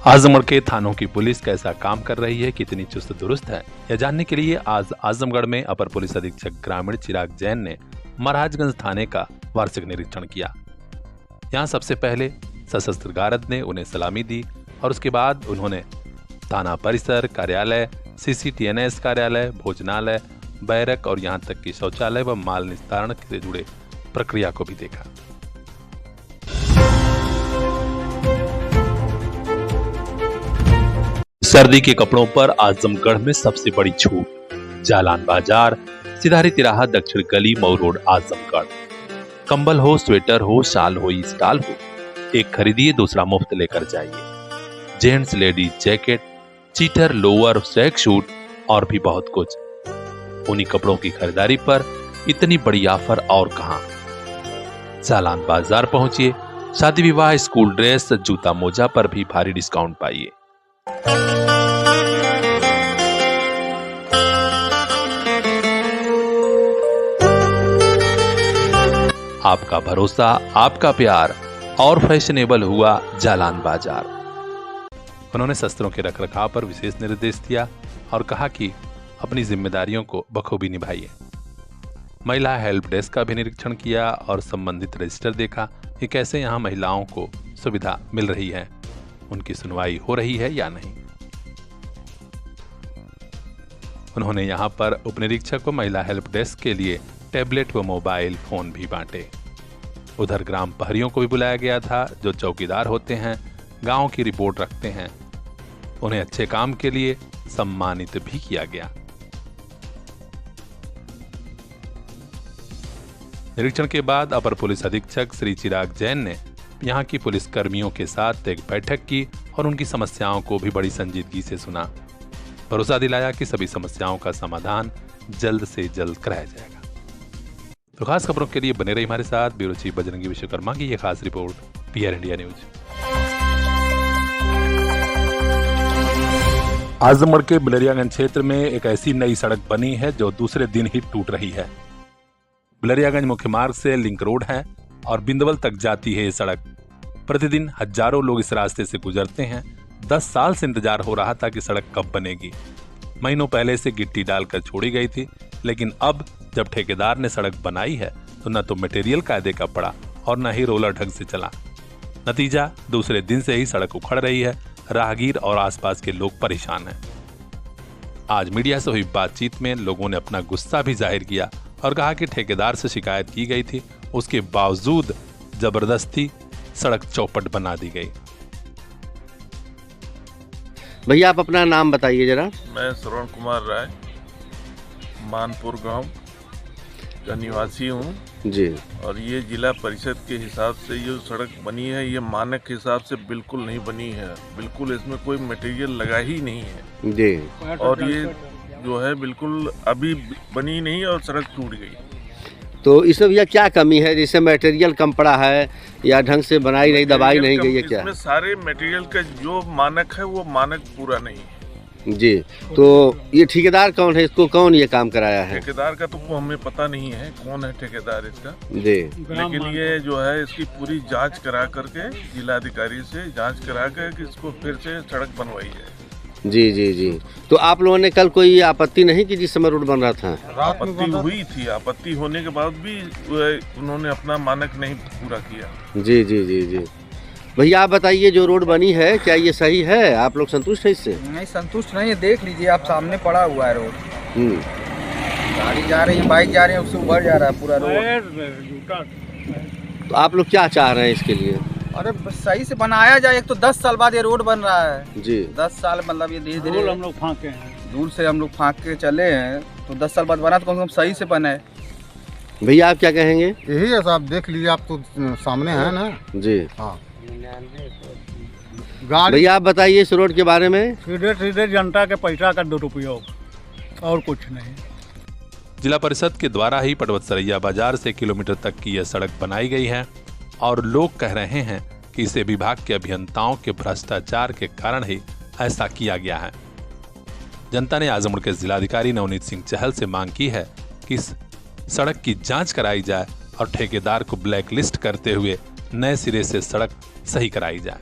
आजमगढ़ के थानों की पुलिस कैसा काम कर रही है, कितनी चुस्त दुरुस्त है, यह जानने के लिए आज आजमगढ़ में अपर पुलिस अधीक्षक ग्रामीण चिराग जैन ने महाराजगंज थाने का वार्षिक निरीक्षण किया। यहां सबसे पहले सशस्त्र गार्ड ने उन्हें सलामी दी और उसके बाद उन्होंने थाना परिसर, कार्यालय, CCTNS कार्यालय, भोजनालय, बैरक और यहां तक कि शौचालय व माल निस्तारण से जुड़े प्रक्रिया को भी देखा। सर्दी के कपड़ों पर आजमगढ़ में सबसे बड़ी छूट। जालान बाजार, सिधारी तिराहा, दक्षिण गली, मऊ रोड, आजमगढ़। कंबल हो, स्वेटर हो, शाल हो, स्टाल हो, एक खरीदिए दूसरा मुफ्त लेकर जाइए। Gents ladies jacket, sweater, lower, swag suit और भी बहुत कुछ। उन्हीं कपड़ों की खरीदारी पर इतनी बड़ी ऑफर और कहां। जालान बाजार पहुंचिए, शादी विवाह, स्कूल ड्रेस, जूता मोजा पर भी भारी डिस्काउंट पाइए। आपका भरोसा, आपका प्यार और फैशनेबल हुआ जालान बाजार। उन्होंने शस्त्रों के रखरखाव पर विशेष निर्देश दिया और कहा कि अपनी जिम्मेदारियों को बखूबी निभाइए। महिला हेल्प डेस्क का भी निरीक्षण किया और संबंधित रजिस्टर देखा कि कैसे यहां महिलाओं को सुविधा मिल रही है, उनकी सुनवाई हो रही है या नहीं। उन्होंने यहां पर उपनिरीक्षक व महिला हेल्प डेस्क के लिए टैबलेट व मोबाइल फोन भी बांटे। उधर ग्राम प्रहरियों को भी बुलाया गया था, जो चौकीदार होते हैं, गांव की रिपोर्ट रखते हैं। उन्हें अच्छे काम के लिए सम्मानित भी किया गया। निरीक्षण के बाद अपर पुलिस अधीक्षक श्री चिराग जैन ने यहां की पुलिस कर्मियों के साथ एक बैठक की और उनकी समस्याओं को भी बड़ी संजीदगी से सुना। भरोसा दिलाया कि सभी समस्याओं का समाधान जल्द से जल्द कराया जाएगा। तो खास खबरों के लिए बने रही हमारे साथ। ब्यूरो चीफ बजरंगी विश्वकर्मा की यह खास report, PR India news. Azamgarh के बिलरियागंज क्षेत्र में एक ऐसी नई सड़क बनी है जो दूसरे दिन ही टूट रही है। बिलरियागंज मुख्य मार्ग से लिंक रोड है और बिंदवल तक जाती है ये सड़क। प्रतिदिन हजारों लोग इस रास्ते से गुजरते हैं। 10 साल से इंतजार हो रहा था कि सड़क कब बनेगी। महीनों पहले से गिट्टी डालकर छोड़ी गई थी, लेकिन अब जब ठेकेदार ने सड़क बनाई है तो न तो मटेरियल कायदे का पड़ा और न ही रोलर ढंग से चला। नतीजा, दूसरे दिन से ही सड़क उखड़ रही है। राहगीर और आसपास के लोग परेशान हैं। आज मीडिया से हुई बातचीत में लोगों ने अपना गुस्सा भी जाहिर किया और कहा कि ठेकेदार से शिकायत की गई थी, उसके बावजूद जबरदस्ती सड़क चौपट बना दी गई। भैया आप अपना नाम बताइए जरा। मैं श्रवण कुमार राय, मानपुर गांव का निवासी हूं जी। और ये जिला परिषद के हिसाब से ये सड़क बनी है, ये मानक के हिसाब से बिल्कुल नहीं बनी है। बिल्कुल इसमें कोई मटेरियल लगा ही नहीं है जी। और ये जो है बिल्कुल अभी बनी नहीं और सड़क टूट गई। तो इसमें भैया क्या कमी है? जैसे मटेरियल कम पड़ा है या ढंग से बनाई नहीं, दबाई नहीं गई है क्या? इसमें सारे मटेरियल का जो मानक है वो मानक पूरा नहीं है जी। तो ये ठेकेदार कौन है? इसको कौन ये काम कराया है? ठेकेदार का तो हमें पता नहीं है कौन है ठेकेदार इसका जी। लेकिन ये जो है इसकी पूरी जांच करा करके जिलाधिकारी से जांच करा कर इसको फिर से सड़क बनवाई जाए। जी जी जी। तो आप लोगों ने कल कोई आपत्ति नहीं की जिस समय रोड बन रहा था? आपत्ति हुई थी, आपत्ति होने के बाद भी उन्होंने अपना मानक नहीं पूरा किया। जी जी जी जी। भैया आप बताइए, जो रोड बनी है क्या ये सही है? आप लोग संतुष्ट है इससे? नहीं, संतुष्ट नहीं है। देख लीजिए आप, सामने पड़ा हुआ है रोड। गाड़ी जा रही है, बाइक जा रही है, उससे उभर जा रहा है पूरा रोड। तो आप लोग क्या चाह रहे हैं इसके लिए? अरे सही से बनाया जाए। एक तो 10 साल बाद ये रोड बन रहा है जी। 10 साल मतलब ये धीरे धीरे हम लोग फाँके हैं, दूर से हम लोग फाँक के चले हैं, तो 10 साल बाद बना तो कम से कम सही से बने। भैया आप क्या कहेंगे? यही है साहब, देख लीजिए आप तो सामने है ना जी। हाँ। गाड़ी भैया आप बताइए इस रोड के बारे में। सीधे सीधे जनता के पैसा का दुरुपयोग और कुछ नहीं। जिला परिषद के द्वारा ही पटवत्सरैया बाजार से किलोमीटर तक की यह सड़क बनाई गई है और लोग कह रहे हैं कि इसे विभाग के अभियंताओं के भ्रष्टाचार के कारण ही ऐसा किया गया है। जनता ने आजमगढ़ के जिलाधिकारी नवनीत सिंह चहल से मांग की है कि इस सड़क की जांच कराई जाए और ठेकेदार को ब्लैक लिस्ट करते हुए नए सिरे से सड़क सही कराई जाए।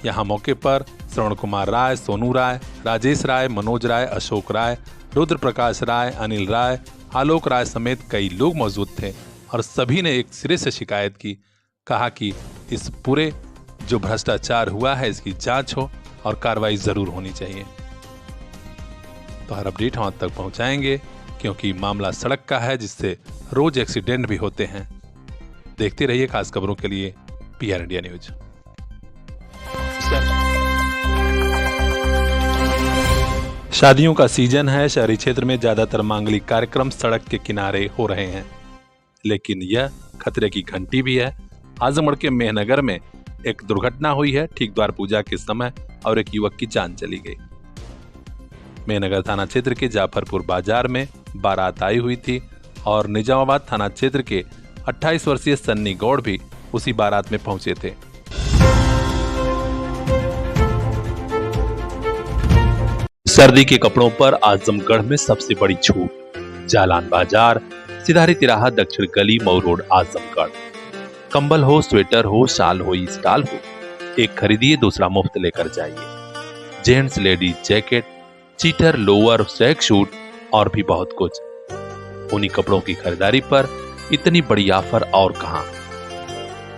यहाँ मौके पर श्रवण कुमार राय, सोनू राय, राजेश राय, मनोज राय, अशोक राय, रुद्र प्रकाश राय, अनिल राय, आलोक राय समेत कई लोग मौजूद थे और सभी ने एक सिरे से शिकायत की। कहा कि इस पूरे जो भ्रष्टाचार हुआ है इसकी जांच हो और कार्रवाई जरूर होनी चाहिए। तो हर अपडेट हम आप तक पहुंचाएंगे क्योंकि मामला सड़क का है जिससे रोज एक्सीडेंट भी होते हैं। देखते रहिए खास खबरों के लिए PR इंडिया न्यूज। शादियों का सीजन है। शहरी क्षेत्र में ज्यादातर मांगलिक कार्यक्रम सड़क के किनारे हो रहे हैं, लेकिन यह खतरे की घंटी भी है। आजमगढ़ के मेहनगर में एक दुर्घटना हुई है ठीक द्वार पूजा के समय और एक युवक की जान चली गई। मेहनगर थाना क्षेत्र के जाफरपुर बाजार में बारात आई हुई थी और निजामाबाद थाना क्षेत्र के 28 वर्षीय सन्नी गौड़ भी उसी बारात में पहुंचे थे। सर्दी के कपड़ों पर आजमगढ़ में सबसे बड़ी छूट। जालान बाजार, सिधारी तिराहा, दक्षिण गली, मऊ रोड, आजमगढ़। कंबल हो, स्वेटर हो, शाल हो, स्टाल हो, एक खरीदिए दूसरा मुफ्त लेकर जाइए। Gents ladies jacket, sweater, lower, swag suit और भी बहुत कुछ। उन्हीं कपड़ों की खरीदारी पर इतनी बड़ी ऑफर और कहां।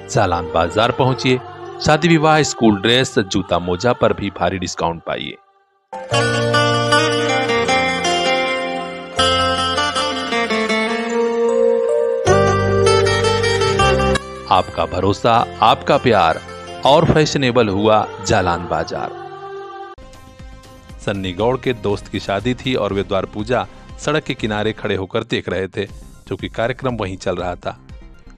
जालान बाजार पहुंचिए। शादी विवाह, स्कूल ड्रेस, जूता मोजा पर भी भारी डिस्काउंट पाइए। आपका भरोसा, आपका प्यार और फैशनेबल हुआ जालान बाजार। सन्नी गौड़ के दोस्त की शादी थी और वे द्वार पूजा सड़क के किनारे खड़े होकर देख रहे थे, जो कि कार्यक्रम वहीं चल रहा था।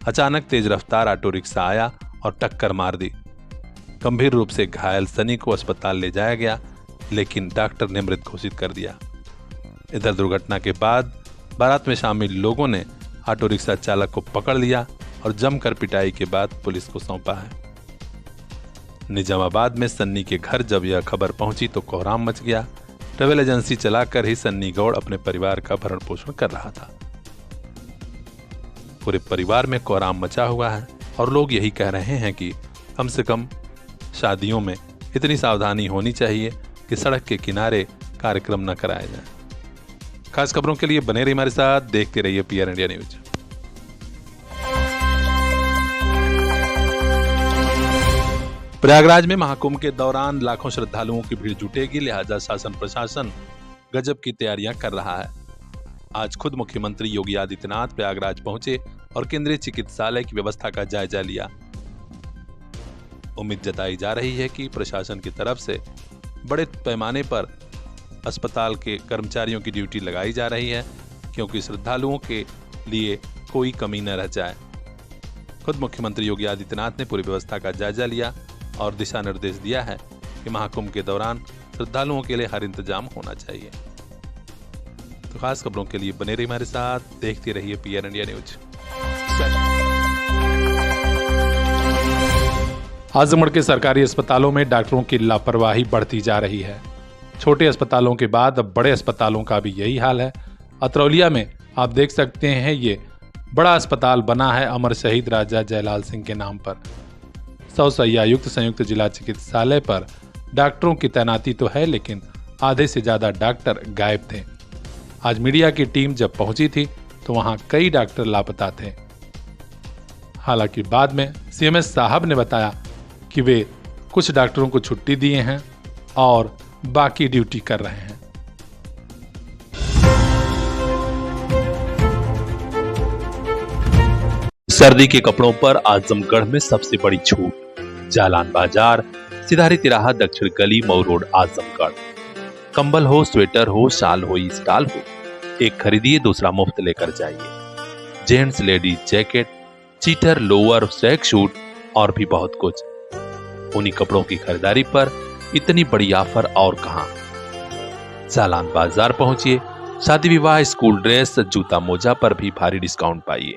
अचानक तेज रफ्तार ऑटो रिक्शा आया और टक्कर मार दी। गंभीर रूप से घायल सनी को अस्पताल ले जाया गया, लेकिन डॉक्टर ने मृत घोषित कर दिया। इधर दुर्घटना के बाद बारात में शामिल लोगों ने ऑटो रिक्शा चालक को पकड़ लिया और जमकर पिटाई के बाद पुलिस को सौंपा है। निजामाबाद में सन्नी के घर जब यह खबर पहुंची तो कोहराम मच गया। ट्रेवल एजेंसी चलाकर ही सन्नी गौड़ अपने परिवार का भरण पोषण कर रहा था। पूरे परिवार में कोहराम मचा हुआ है और लोग यही कह रहे हैं कि कम से कम शादियों में इतनी सावधानी होनी चाहिए कि सड़क के किनारे कार्यक्रम न कराया जाए। खास खबरों के लिए बने रहिए हमारे साथ, देखते रहिए PR इंडिया न्यूज। प्रयागराज में महाकुंभ के दौरान लाखों श्रद्धालुओं की भीड़ जुटेगी, लिहाजा शासन प्रशासन गजब की तैयारियां कर रहा है। आज खुद मुख्यमंत्री योगी आदित्यनाथ प्रयागराज पहुंचे और केंद्रीय चिकित्सालय की व्यवस्था का जायजा लिया। उम्मीद जताई जा रही है कि प्रशासन की तरफ से बड़े पैमाने पर अस्पताल के कर्मचारियों की ड्यूटी लगाई जा रही है, क्योंकि श्रद्धालुओं के लिए कोई कमी न रह जाए। खुद मुख्यमंत्री योगी आदित्यनाथ ने पूरी व्यवस्था का जायजा लिया और दिशा निर्देश दिया है कि महाकुंभ के दौरान श्रद्धालुओं के लिए हर इंतजाम होना चाहिए। तो खास खबरों के लिए बने रहिए हमारे साथ, देखते रहिए PR इंडिया न्यूज। आजमगढ़ के सरकारी अस्पतालों में डॉक्टरों की लापरवाही बढ़ती जा रही है। छोटे अस्पतालों के बाद अब बड़े अस्पतालों का भी यही हाल है। अतरौलिया में आप देख सकते हैं ये बड़ा अस्पताल बना है अमर शहीद राजा जयलाल सिंह के नाम पर। 100 शैय्या युक्त संयुक्त जिला चिकित्सालय पर डॉक्टरों की तैनाती तो है, लेकिन आधे से ज्यादा डॉक्टर गायब थे। आज मीडिया की टीम जब पहुंची थी तो वहां कई डॉक्टर लापता थे। हालांकि बाद में CMS साहब ने बताया कि वे कुछ डॉक्टरों को छुट्टी दिए हैं और बाकी ड्यूटी कर रहे हैं। सर्दी के कपड़ों पर आजमगढ़ में सबसे बड़ी छूट। जालान बाजार, सिधारी तिराहा, दक्षिण गली, मऊ रोड, आजमगढ़। कंबल हो, स्वेटर हो, शाल हो, स्टाल हो, एक खरीदिए दूसरा मुफ्त लेकर जाइए। Gents ladies jacket, sweater, lower, swag suit और भी बहुत कुछ। उन्हीं कपड़ों की खरीदारी पर इतनी बड़ी ऑफर और कहां। जालान बाजार पहुंचिए। शादी विवाह, स्कूल ड्रेस, जूता मोजा पर भी भारी डिस्काउंट पाइए।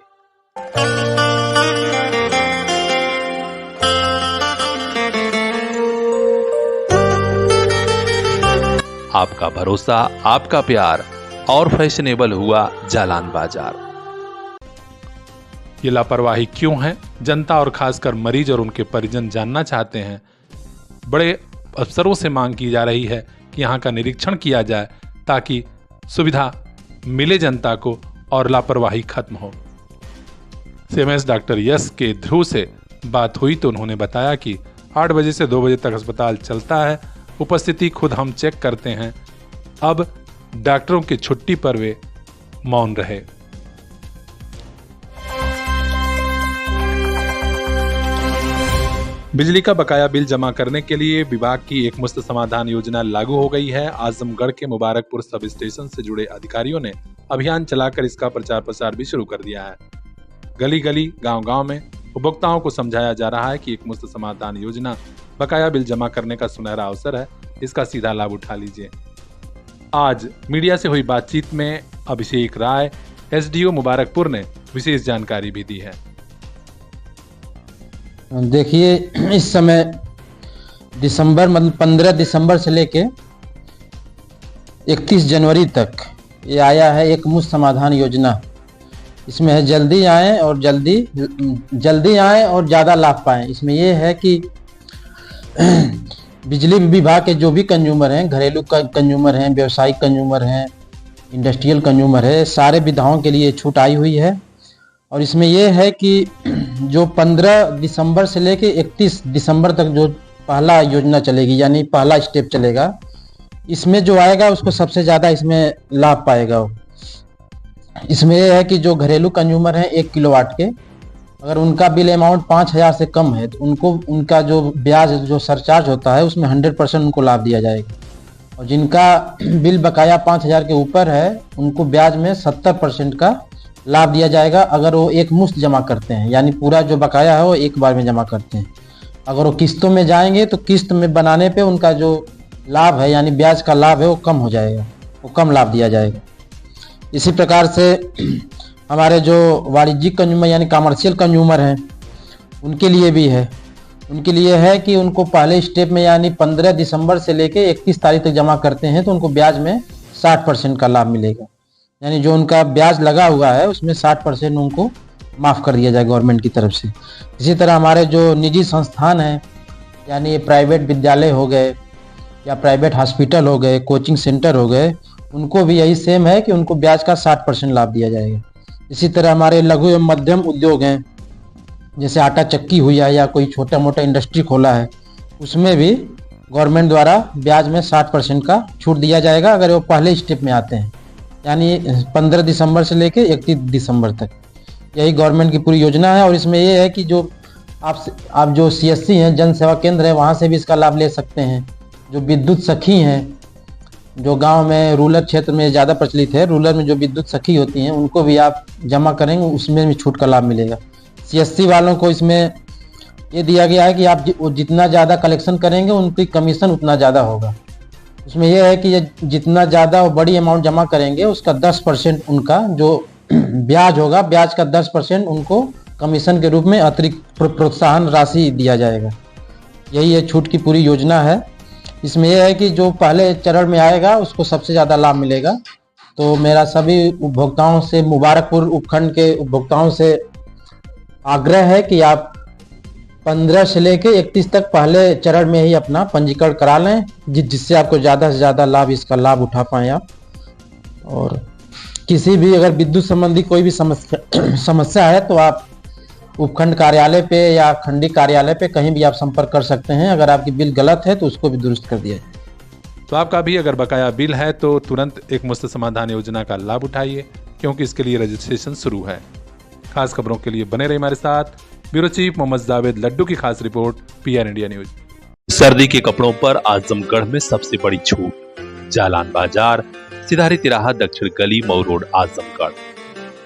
आपका भरोसा, आपका प्यार और फैशनेबल हुआ जालान बाजार। ये लापरवाही क्यों है? जनता और खासकर मरीज और उनके परिजन जानना चाहते हैं। बड़े अफसरों से मांग की जा रही है कि यहाँ का निरीक्षण किया जाए ताकि सुविधा मिले जनता को और लापरवाही खत्म हो। सीएमएस डॉक्टर यस के ध्रुव से बात हुई तो उन्होंने बताया कि 8 बजे से 2 बजे तक अस्पताल चलता है, उपस्थिति खुद हम चेक करते हैं। अब डॉक्टरों की छुट्टी पर वे मौन रहे। बिजली का बकाया बिल जमा करने के लिए विभाग की एक मुफ्त समाधान योजना लागू हो गई है। आजमगढ़ के मुबारकपुर सब स्टेशन से जुड़े अधिकारियों ने अभियान चलाकर इसका प्रचार प्रसार भी शुरू कर दिया है। गली गली गांव-गांव में उपभोक्ताओं को समझाया जा रहा है कि एक मुफ्त समाधान योजना बकाया बिल जमा करने का सुनहरा अवसर है, इसका सीधा लाभ उठा लीजिए। आज मीडिया से हुई बातचीत में अभिषेक राय, एसडीओ मुबारकपुर ने विशेष जानकारी भी दी है। देखिए, इस समय दिसंबर 15 दिसंबर से लेके 31 जनवरी तक ये आया है एक मुफ्त समाधान योजना। इसमें है जल्दी आएँ और ज़्यादा लाभ पाएँ। इसमें ये है कि बिजली विभाग के जो भी कंज्यूमर हैं, घरेलू कंज्यूमर हैं, व्यावसायिक कंज्यूमर हैं, इंडस्ट्रियल कंज्यूमर है, सारे विधाओं के लिए छूट आई हुई है। और इसमें यह है कि जो 15 दिसंबर से लेके 31 दिसंबर तक जो पहला योजना चलेगी, यानी पहला स्टेप चलेगा, इसमें जो आएगा उसको सबसे ज़्यादा इसमें लाभ पाएगा। इसमें यह है कि जो घरेलू कंज्यूमर हैं 1 किलोवाट के, अगर उनका बिल अमाउंट 5000 से कम है तो उनको उनका जो ब्याज जो सरचार्ज होता है उसमें 100% उनको लाभ दिया जाएगा। और जिनका बिल बकाया 5000 के ऊपर है उनको ब्याज में 70% का लाभ दिया जाएगा अगर वो एक मुश्त जमा करते हैं, यानी पूरा जो बकाया है वो एक बार में जमा करते हैं। अगर वो किस्तों में जाएंगे तो किस्त में बनाने पे उनका जो लाभ है यानी ब्याज का लाभ है वो कम हो जाएगा, वो कम लाभ दिया जाएगा। इसी प्रकार से हमारे जो वाणिज्यिक कंज्यूमर यानी कमर्शियल कंज्यूमर हैं उनके लिए भी है। उनके लिए है कि उनको पहले स्टेप में यानी 15 दिसंबर से लेके 31 तारीख तक जमा करते हैं तो उनको ब्याज में 60% का लाभ मिलेगा, यानी जो उनका ब्याज लगा हुआ है उसमें 60% उनको माफ़ कर दिया जाएगा गवर्नमेंट की तरफ से। इसी तरह हमारे जो निजी संस्थान हैं, यानी प्राइवेट विद्यालय हो गए या प्राइवेट हॉस्पिटल हो गए, कोचिंग सेंटर हो गए, उनको भी यही सेम है कि उनको ब्याज का 60% लाभ दिया जाएगा। इसी तरह हमारे लघु एवं मध्यम उद्योग हैं, जैसे आटा चक्की हुई है या कोई छोटा मोटा इंडस्ट्री खोला है, उसमें भी गवर्नमेंट द्वारा ब्याज में 60% का छूट दिया जाएगा अगर वो पहले स्टेप में आते हैं, यानी 15 दिसंबर से लेके 31 दिसंबर तक। यही गवर्नमेंट की पूरी योजना है। और इसमें ये है कि जो आप जो CSC हैं, जन सेवा केंद्र है, वहाँ से भी इसका लाभ ले सकते हैं। जो विद्युत सखी हैं, जो गांव में रूरल क्षेत्र में ज़्यादा प्रचलित है, रूरल में जो विद्युत सखी होती हैं उनको भी आप जमा करेंगे उसमें भी छूट का लाभ मिलेगा। CSC वालों को इसमें ये दिया गया है कि आप जितना ज़्यादा कलेक्शन करेंगे उनकी कमीशन उतना ज़्यादा होगा। उसमें यह है कि जितना ज़्यादा वो बड़ी अमाउंट जमा करेंगे उसका 10% उनका जो ब्याज होगा, ब्याज का 10% उनको कमीशन के रूप में अतिरिक्त प्रोत्साहन राशि दिया जाएगा। यही ये छूट की पूरी योजना है। इसमें यह है कि जो पहले चरण में आएगा उसको सबसे ज़्यादा लाभ मिलेगा। तो मेरा सभी उपभोक्ताओं से, मुबारकपुर उपखंड के उपभोक्ताओं से आग्रह है कि आप 15 से लेके 31 तक पहले चरण में ही अपना पंजीकरण करा लें, जिससे आपको ज़्यादा से ज़्यादा लाभ इसका लाभ उठा पाएँ आप। और किसी भी अगर विद्युत संबंधी कोई भी समस्या है तो आप उपखंड कार्यालय पे या खंडी कार्यालय पे कहीं भी आप संपर्क कर सकते हैं। अगर आपकी बिल गलत है तो उसको भी दुरुस्त कर दिया जाए। तो आपका भी अगर बकाया बिल है तो तुरंत एक मुफ्त समाधान योजना का लाभ उठाइए, क्योंकि इसके लिए रजिस्ट्रेशन शुरू है। खास खबरों के लिए बने रहिए हमारे साथ। ब्यूरो चीफ मोहम्मद जावेद लड्डू की खास रिपोर्ट, PR इंडिया न्यूज। सर्दी के कपड़ों पर आजमगढ़ में सबसे बड़ी छूट। जालान बाजार, सिधारी तिराहा, दक्षिण गली, मऊ रोड, आजमगढ़।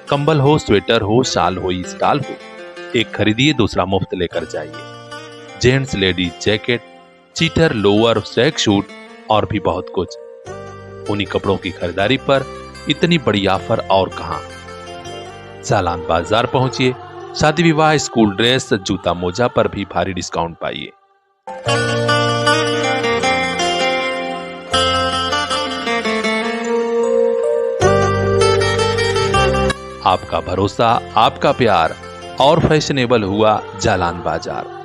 कंबल हो, स्वेटर हो, शाल हो, स्टाल हो, एक खरीदिए दूसरा मुफ्त लेकर जाइए। Gents ladies jacket, sweater, lower, स्ट्रैक शूट और भी बहुत कुछ। उन्हीं कपड़ों की खरीदारी पर इतनी बड़ी ऑफर और कहां। जालान बाजार पहुंचिए, शादी विवाह, स्कूल ड्रेस, जूता मोजा पर भी भारी डिस्काउंट पाइए। आपका भरोसा, आपका प्यार और फैशनेबल हुआ जालान बाजार।